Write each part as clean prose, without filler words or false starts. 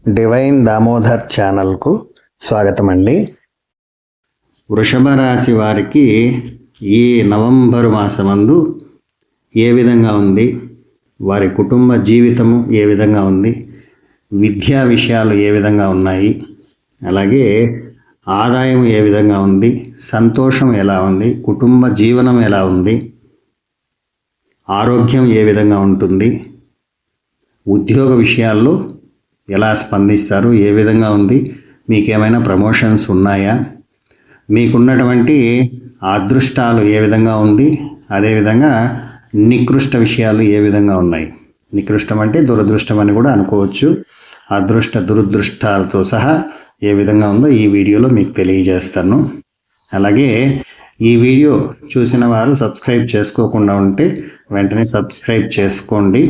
Divine Damodar ఛానల్కు స్వాగతం అండి. వృషభ రాశి వారికి ఈ నవంబరు మాసమందు ఏ విధంగా ఉంది, వారి కుటుంబ జీవితము ఏ విధంగా ఉంది, విద్యా విషయాలు ఏ విధంగా ఉన్నాయి, అలాగే ఆదాయం ఏ విధంగా ఉంది, సంతోషం ఎలా ఉంది, కుటుంబ జీవనం ఎలా ఉంది, ఆరోగ్యం ఏ విధంగా ఉంటుంది, ఉద్యోగ విషయాల్లో ఎలా స్పందిస్తారు, ఏ విధంగా ఉంది, మీకేమైనా ప్రమోషన్స్ ఉన్నాయా, మీకున్నటువంటి అదృష్టాలు ఏ విధంగా ఉంది, అదేవిధంగా నికృష్ట విషయాలు ఏ విధంగా ఉన్నాయి. నికృష్టం అంటే దురదృష్టం అని కూడా అనుకోవచ్చు. అదృష్ట దురదృష్టాలతో సహా ఏ విధంగా ఉందో ఈ వీడియోలో మీకు తెలియజేస్తాను. అలాగే ఈ వీడియో చూసిన వారు సబ్స్క్రైబ్ చేసుకోకుండా ఉంటే వెంటనే సబ్స్క్రైబ్ చేసుకోండి.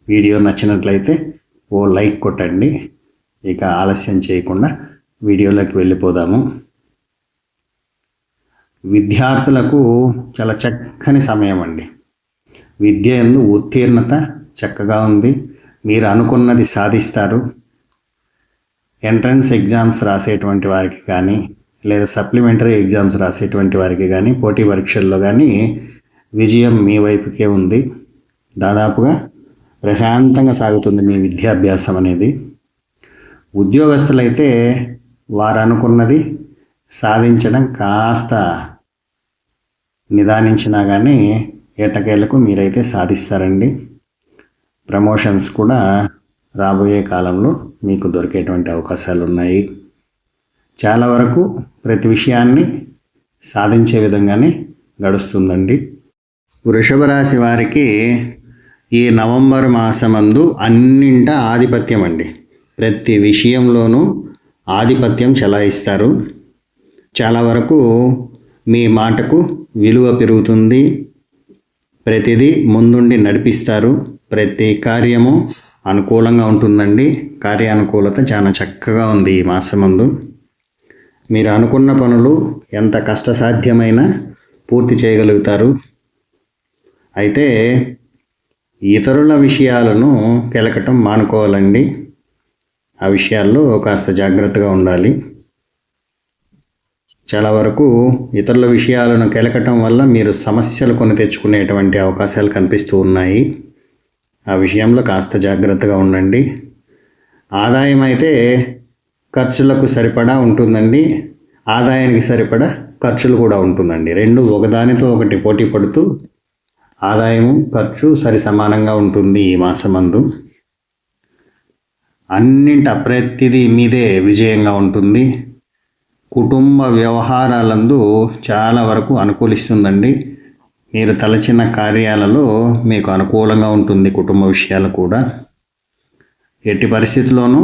వీడియో నచ్చినట్లయితే ఓ లైక్ కొట్టండి. ఇక ఆలస్యం చేయకుండా వీడియోలోకి వెళ్ళిపోదాము. విద్యార్థులకు చాలా చక్కని సమయం అండి. విద్య యందు ఉత్తీర్ణత చక్కగా ఉంది. మీరు అనుకున్నది సాధిస్తారు. ఎంట్రన్స్ ఎగ్జామ్స్ రాసేటువంటి వారికి కానీ, లేదా సప్లిమెంటరీ ఎగ్జామ్స్ రాసేటువంటి వారికి కానీ, పోటీ పరీక్షల్లో కానీ విజయం మీ వైపుకే ఉంది. దాదాపుగా ప్రశాంతంగా సాగుతుంది మీ విద్యాభ్యాసం అనేది. ఉద్యోగస్తులైతే వారు అనుకున్నది సాధించడం కాస్త నిదానించినా కానీ ఏటకేలకు మీరైతే సాధిస్తారండి. ప్రమోషన్స్ కూడా రాబోయే కాలంలో మీకు దొరికేటువంటి అవకాశాలు ఉన్నాయి. చాలా వరకు ప్రతి విషయాన్ని సాధించే విధంగానే గడుస్తుందండి. వృషభ రాశి వారికి ఈ నవంబర్ మాసమందు అన్నింటా ఆధిపత్యం అండి. ప్రతి విషయంలోనూ ఆధిపత్యం చెలాయిస్తారు. చాలా వరకు మీ మాటకు విలువ పెరుగుతుంది. ప్రతిదీ ముందుండి నడిపిస్తారు. ప్రతి కార్యము అనుకూలంగా ఉంటుందండి. కార్యానుకూలత చాలా చక్కగా ఉంది ఈ మాసమందు. మీరు అనుకున్న పనులు ఎంత కష్టసాధ్యమైనా పూర్తి చేయగలుగుతారు. అయితే ఇతరుల విషయాలను కెలకటం మానుకోవాలండి. ఆ విషయాల్లో కాస్త జాగ్రత్తగా ఉండాలి. చాలా వరకు ఇతరుల విషయాలను కెలకటం వల్ల మీరు సమస్యలు కొని తెచ్చుకునేటువంటి అవకాశాలు కనిపిస్తూ ఉన్నాయి. ఆ విషయంలో కాస్త జాగ్రత్తగా ఉండండి. ఆదాయం అయితే ఖర్చులకు సరిపడా ఉంటుందండి. ఆదాయానికి సరిపడా ఖర్చులు కూడా ఉంటుందండి. రెండు ఒకదానితో ఒకటి పోటీ పడుతూ ఆదాయము ఖర్చు సరి సమానంగా ఉంటుంది ఈ మాసమందు. అన్నింట ప్రతిదీ మీదే విజయంగా ఉంటుంది. కుటుంబ వ్యవహారాలందు చాలా వరకు అనుకూలిస్తుందండి. మీరు తలచిన కార్యాలలో మీకు అనుకూలంగా ఉంటుంది. కుటుంబ విషయాలు కూడా ఎట్టి పరిస్థితుల్లోనూ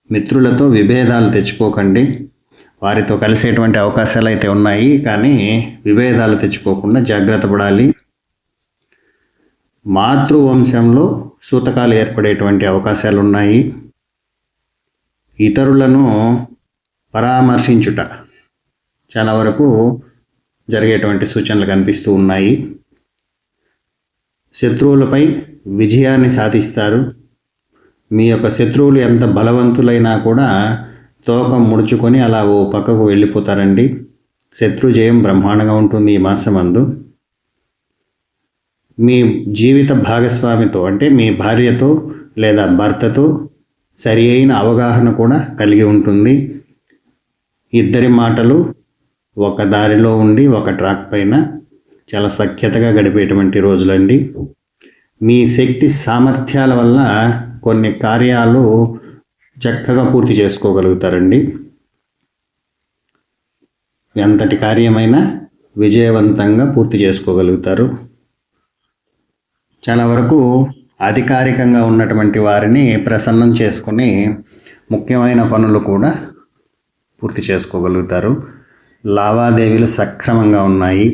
మిత్రులతో విభేదాలు తెచ్చుకోకండి. వారితో కలిసేటువంటి అవకాశాలు అయితే ఉన్నాయి, కానీ విభేదాలు తెచ్చుకోకుండా జాగ్రత్త పడాలి. మాతృవంశంలో సూతకాలు ఏర్పడేటువంటి అవకాశాలు ఉన్నాయి. ఇతరులను పరామర్శించుట చాలా వరకు జరిగేటువంటి సూచనలు కనిపిస్తూ ఉన్నాయి. శత్రువులపై విజయాన్ని సాధిస్తారు. మీ యొక్క శత్రువులు ఎంత బలవంతులైనా కూడా తోక ముడుచుకొని అలా ఓ పక్కకు వెళ్ళిపోతారండి. శత్రు జయం బ్రహ్మాండంగా ఉంటుంది ఈ మాసమందు. మీ జీవిత భాగస్వామితో అంటే మీ భార్యతో లేదా భర్తతో సరి అయిన అవగాహన కూడా కలిగి ఉంటుంది. ఇద్దరి మాటలు ఒక దారిలో ఉండి ఒక ట్రాక్ పైన చాలా సఖ్యతగా గడిపేటువంటి రోజులండి. మీ శక్తి సామర్థ్యాల వల్ల కొన్ని కార్యాలు చక్కగా పూర్తి చేసుకోగలుగుతారండి. ఎంతటి కార్యమైనా విజయవంతంగా పూర్తి చేసుకోగలుగుతారు. చాలా వరకు అధికారికంగా ఉన్నటువంటి వారిని ప్రసన్నం చేసుకుని ముఖ్యమైన పనులు కూడా పూర్తి చేసుకోగలుగుతారు. లావాదేవీలు సక్రమంగా ఉన్నాయి.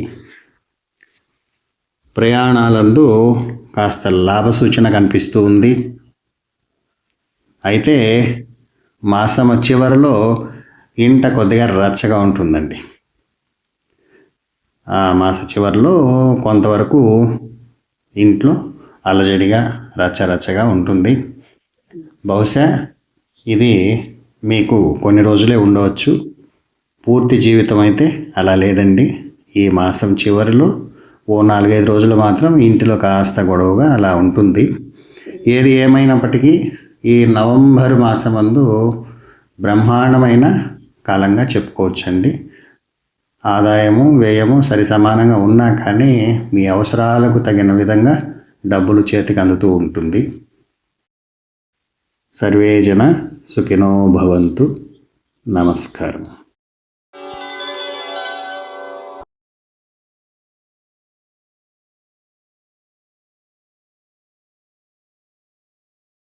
ప్రయాణాలందు కాస్త లాభ సూచన కనిపిస్తూ ఉంది. అయితే మాసం చివరిలో ఇంట కొద్దిగా రచ్చగా ఉంటుందండి. ఆ మాస చివరిలో కొంతవరకు ఇంట్లో అలజడిగా రచ్చరచ్చగా ఉంటుంది. బహుశా ఇది మీకు కొన్ని రోజులే ఉండవచ్చు, పూర్తి జీవితం అయితే అలా లేదండి. ఈ మాసం చివరిలో ఓ 4-5 రోజులు మాత్రం ఇంటిలో కాస్త గొడవగా అలా ఉంటుంది. ఏది ఏమైనప్పటికీ ఈ నవంబర్ మాసమందు బ్రహ్మాండమైన కాలంగా చెప్పుకోవచ్చండి. ఆదాయము వ్యయము సరి సమానంగా ఉన్నా కానీ మీ అవసరాలకు తగిన విధంగా డబ్బులు చేతికి అందుతూ ఉంటుంది. సర్వే జన సుఖినో భవంతు. నమస్కారం.